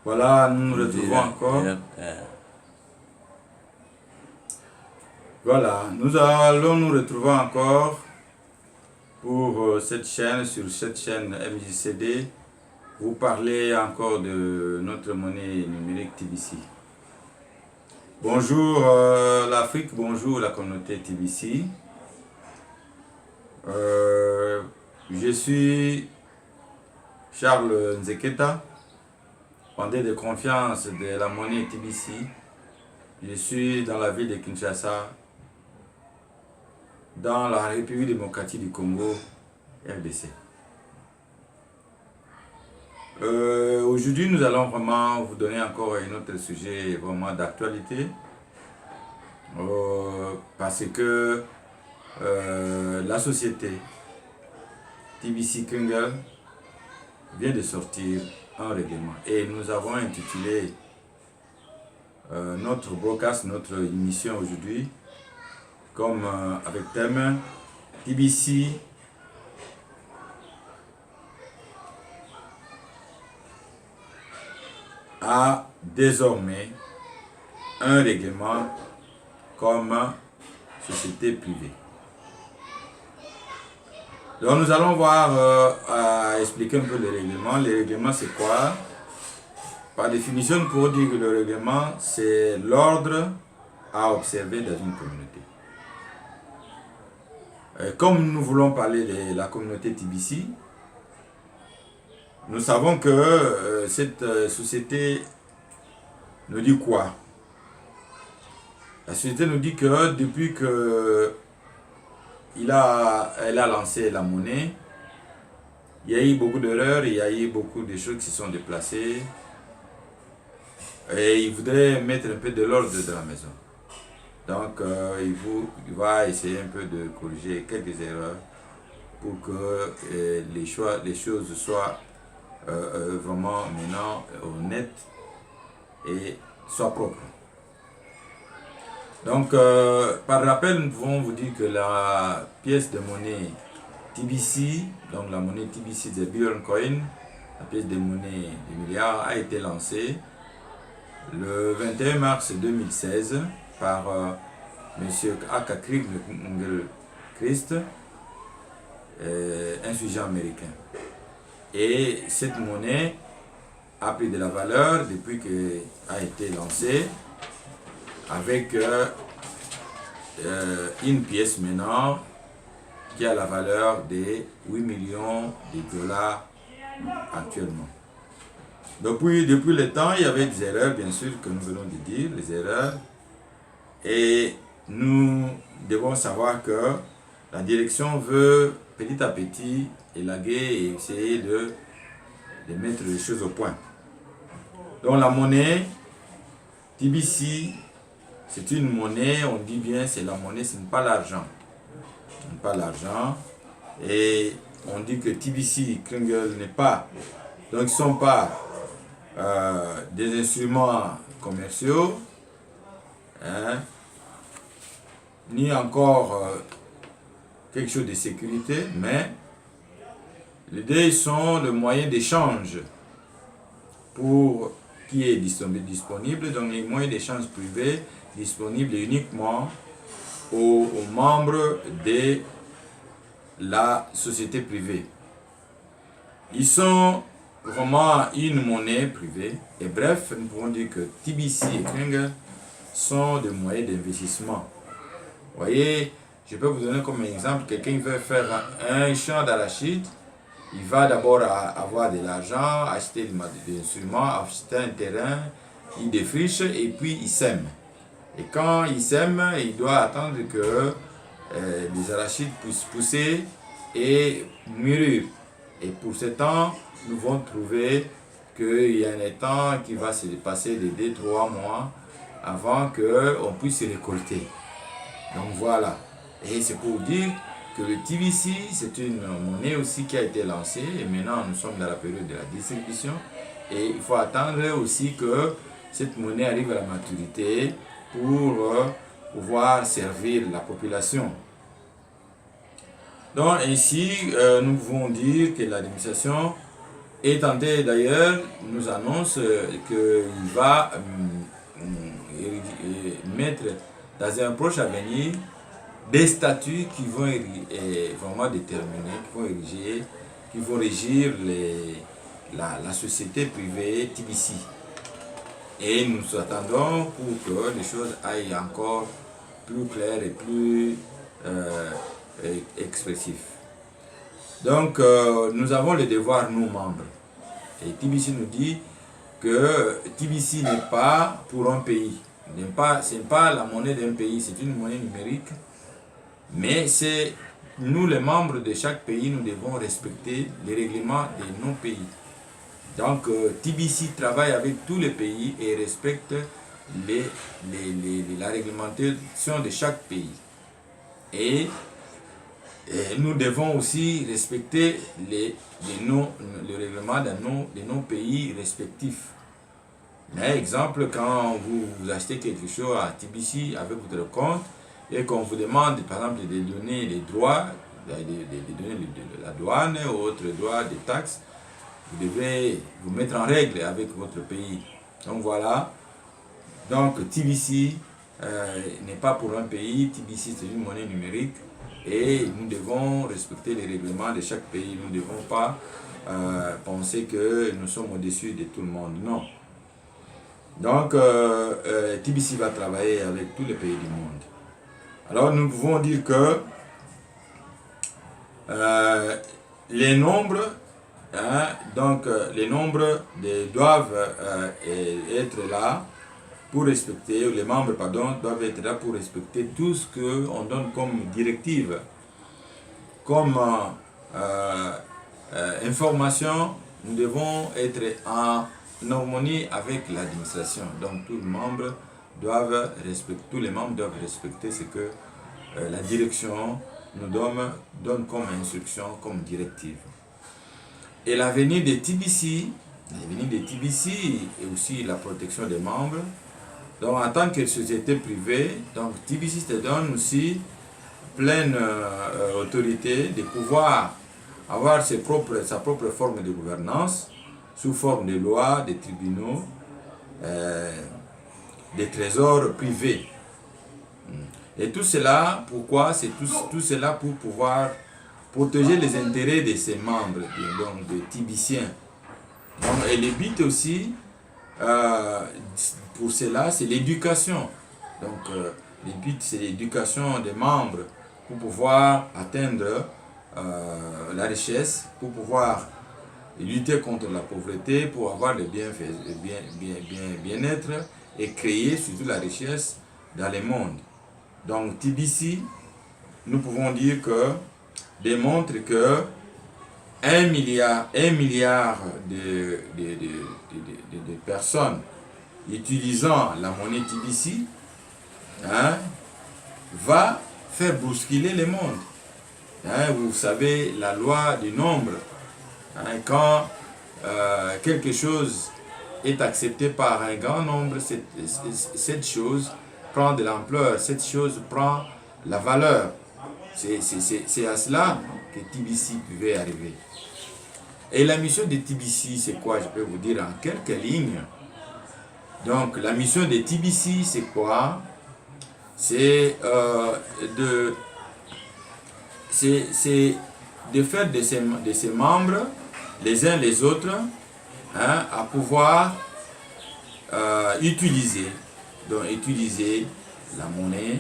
Voilà, nous nous retrouvons encore. Voilà, nous allons nous retrouver encore pour cette chaîne, sur cette chaîne MJCD, vous parler encore de notre monnaie numérique TBC. Bonjour l'Afrique, bonjour la communauté TBC. Je suis Charles Nzeketa, fondé de confiance de la monnaie TBC. Je suis dans la ville de Kinshasa, dans la République démocratique du Congo, RDC. Aujourd'hui, nous allons vraiment vous donner encore un autre sujet vraiment d'actualité, parce que la société TBC Kringle vient de sortir un règlement et nous avons intitulé notre broadcast, notre émission aujourd'hui comme avec thème TBC a désormais un règlement comme société privée. Donc nous allons voir, expliquer un peu le règlement. Le règlement c'est quoi? Par définition, pour dire que le règlement c'est l'ordre à observer dans une communauté. Comme nous voulons parler de la communauté TBC, nous savons que cette société nous dit quoi? La société nous dit que depuis que elle a lancé la monnaie, il y a eu beaucoup d'erreurs, il y a eu beaucoup de choses qui se sont déplacées et il voudrait mettre un peu de l'ordre dans la maison. Donc il va essayer un peu de corriger quelques erreurs pour que les choses soient vraiment maintenant honnêtes et soient propres. Donc par rappel, nous pouvons vous dire que la pièce de monnaie TBC, donc la monnaie TBC de Billion Coin, la pièce de monnaie de milliards, a été lancée le 21 mars 2016 par M. Akakrik Christ, un sujet américain. Et cette monnaie a pris de la valeur depuis qu'elle a été lancée, avec une pièce maintenant qui a la valeur de 8 millions de dollars actuellement. Depuis le temps, il y avait des erreurs, bien sûr, que nous venons de dire, les erreurs. Et nous devons savoir que la direction veut petit à petit élaguer et essayer de mettre les choses au point. Donc la monnaie TBC, c'est une monnaie, on dit bien c'est la monnaie, ce n'est pas l'argent. Ce n'est pas l'argent. Et on dit que TBC Kringle n'est pas, donc ils ne sont pas des instruments commerciaux, hein, ni encore quelque chose de sécurité, mais les deux sont le moyen d'échange pour qui est disponible, donc les moyens d'échange privés disponibles uniquement aux membres de la société privée. Ils sont vraiment une monnaie privée et bref, nous pouvons dire que TBC et Kringle sont des moyens d'investissement. Vous voyez, je peux vous donner comme exemple, quelqu'un veut faire un champ d'arachide, il va d'abord avoir de l'argent, acheter des instruments, acheter un terrain, il défriche et puis il sème. Et quand il sème, il doit attendre que les arachides puissent pousser et mûrir. Et pour ce temps, nous allons trouver qu'il y a un temps qui va se passer de 2-3 mois avant qu'on puisse récolter. Donc voilà. Et c'est pour dire que le TBC, c'est une monnaie aussi qui a été lancée et maintenant nous sommes dans la période de la distribution et il faut attendre aussi que cette monnaie arrive à la maturité pour pouvoir servir la population. Donc ainsi, nous pouvons dire que l'administration Et Tanté d'ailleurs nous annonce qu'il va mettre dans un proche avenir des statuts qui vont vraiment déterminer, qui vont régir la société privée TBC. Et nous attendons pour que les choses aillent encore plus claires et plus expressives. Donc, nous avons le devoir, nous membres. Et TBC nous dit que TBC n'est pas pour un pays. Ce n'est pas la monnaie d'un pays, c'est une monnaie numérique. Mais c'est nous, les membres de chaque pays, nous devons respecter les règlements de nos pays. Donc, TBC travaille avec tous les pays et respecte la réglementation de chaque pays. Et nous devons aussi respecter le règlement de nos pays respectifs. Mais, exemple, quand vous achetez quelque chose à TBC avec votre compte et qu'on vous demande, par exemple, de donner les droits, de donner de la douane ou autres droits, des taxes, vous devez vous mettre en règle avec votre pays. Donc voilà. Donc TBC n'est pas pour un pays. TBC c'est une monnaie numérique et nous devons respecter les règlements de chaque pays. Nous ne devons pas penser que nous sommes au-dessus de tout le monde. Non. Donc TBC va travailler avec tous les pays du monde. Alors nous pouvons dire que les nombres les nombres doivent être là pour respecter, les membres doivent être là pour respecter tout ce qu'on donne comme directive, comme information. Nous devons être en harmonie avec l'administration. Donc tous les membres doivent respecter ce que la direction nous donne comme instruction, comme directive. Et l'avenir de TBC est aussi la protection des membres. Donc en tant que société privée, donc TBC te donne aussi pleine autorité de pouvoir avoir sa propre forme de gouvernance sous forme de lois, de tribunaux, des trésors privés. Et tout cela, pourquoi? C'est tout cela pour pouvoir protéger les intérêts de ses membres, donc des TBCiens. Et le but aussi, pour cela, c'est l'éducation. Donc, le but, c'est l'éducation des membres pour pouvoir atteindre la richesse, pour pouvoir lutter contre la pauvreté, pour avoir le bien-être et créer surtout la richesse dans le monde. Donc, TBC, nous pouvons dire que démontre que 1 milliard de personnes utilisant la monnaie TBC va faire bousculer le monde. Vous savez, la loi du nombre, quand quelque chose est accepté par un grand nombre, cette chose prend de l'ampleur, cette chose prend la valeur. C'est à cela que TBC pouvait arriver. Et la mission de TBC, c'est quoi? Je peux vous dire en quelques lignes. Donc, la mission de TBC, c'est quoi? C'est de faire de ses membres, les uns les autres, à pouvoir utiliser la monnaie.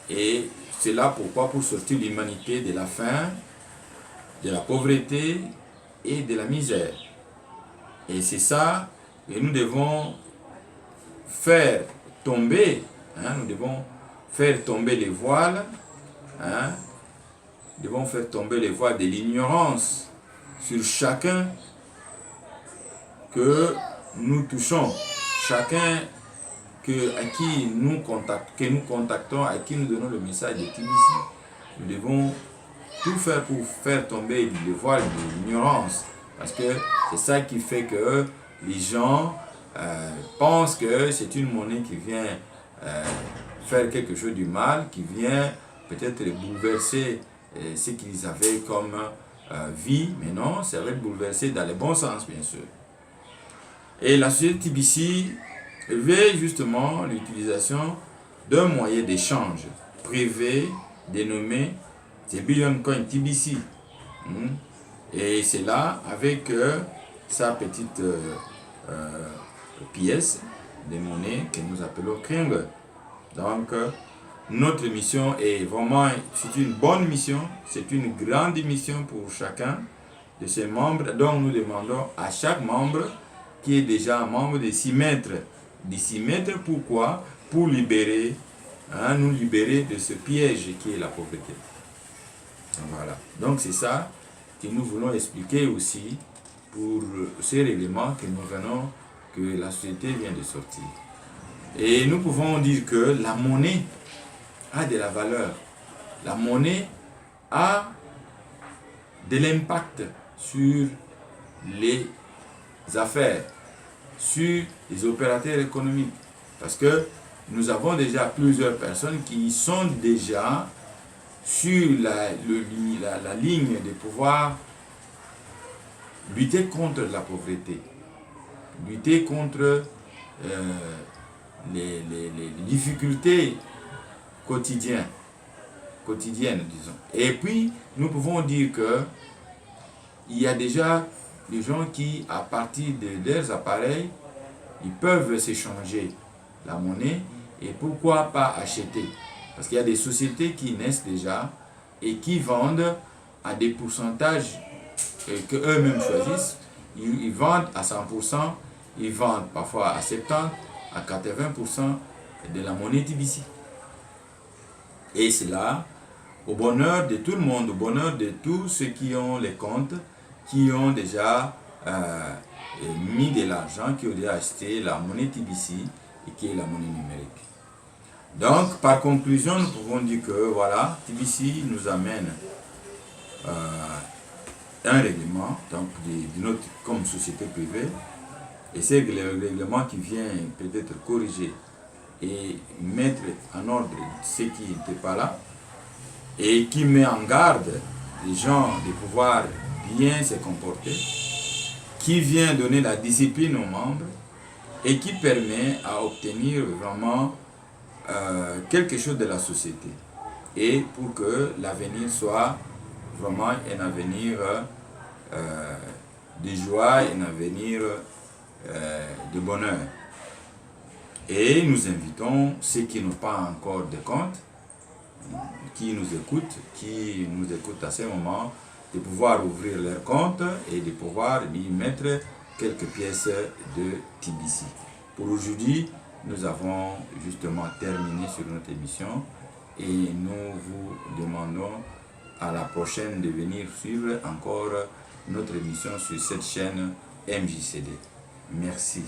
Et c'est là pourquoi? Pour sortir l'humanité de la faim, de la pauvreté et de la misère. Et c'est ça que nous devons faire tomber. Nous devons faire tomber les voiles. Nous devons faire tomber les voiles de l'ignorance sur chacun que nous touchons. Chacun à qui nous contactons, à qui nous donnons le message de TBC. Nous devons tout faire pour faire tomber le voile de l'ignorance. Parce que c'est ça qui fait que les gens pensent que c'est une monnaie qui vient faire quelque chose du mal, qui vient peut-être bouleverser ce qu'ils avaient comme vie, mais non, ça va être bouleversé dans le bon sens, bien sûr. Et la société TBC veut justement l'utilisation d'un moyen d'échange privé dénommé Billion Coin TBC. Et c'est là avec sa petite pièce de monnaie que nous appelons Kringle. Donc, notre mission est vraiment, c'est une bonne mission, c'est une grande mission pour chacun de ces membres. Donc, nous demandons à chaque membre qui est déjà un membre de s'y mettre. De s'y mettre, pourquoi? Pour libérer, nous libérer de ce piège qui est la pauvreté. Voilà. Donc, c'est ça que nous voulons expliquer aussi pour ces règlements que nous venons, que la société vient de sortir. Et nous pouvons dire que la monnaie a de la valeur. La monnaie a de l'impact sur les affaires, sur les opérateurs économiques. Parce que nous avons déjà plusieurs personnes qui sont déjà sur la ligne de pouvoir lutter contre la pauvreté, lutter contre les difficultés quotidiennes, disons. Et puis, nous pouvons dire que il y a déjà des gens qui, à partir de leurs appareils, ils peuvent s'échanger la monnaie et pourquoi pas acheter. Parce qu'il y a des sociétés qui naissent déjà et qui vendent à des pourcentages que eux-mêmes choisissent. Ils vendent à 100%, ils vendent parfois à 70%, à 80% de la monnaie TBC. Et cela au bonheur de tout le monde, au bonheur de tous ceux qui ont les comptes, qui ont déjà mis de l'argent, qui ont déjà acheté la monnaie TBC et qui est la monnaie numérique. Donc, par conclusion, nous pouvons dire que voilà, TBC nous amène un règlement, donc d'une autre comme société privée, et c'est le règlement qui vient peut-être corriger et mettre en ordre ce qui n'était pas là, et qui met en garde les gens de pouvoir bien se comporter, qui vient donner la discipline aux membres, et qui permet à obtenir vraiment quelque chose de la société. Et pour que l'avenir soit vraiment un avenir de joie, un avenir de bonheur. Et nous invitons ceux qui n'ont pas encore de compte, qui nous écoutent à ce moment, de pouvoir ouvrir leur compte et de pouvoir y mettre quelques pièces de TBC. Pour aujourd'hui, nous avons justement terminé sur notre émission et nous vous demandons à la prochaine de venir suivre encore notre émission sur cette chaîne MJCD. Merci.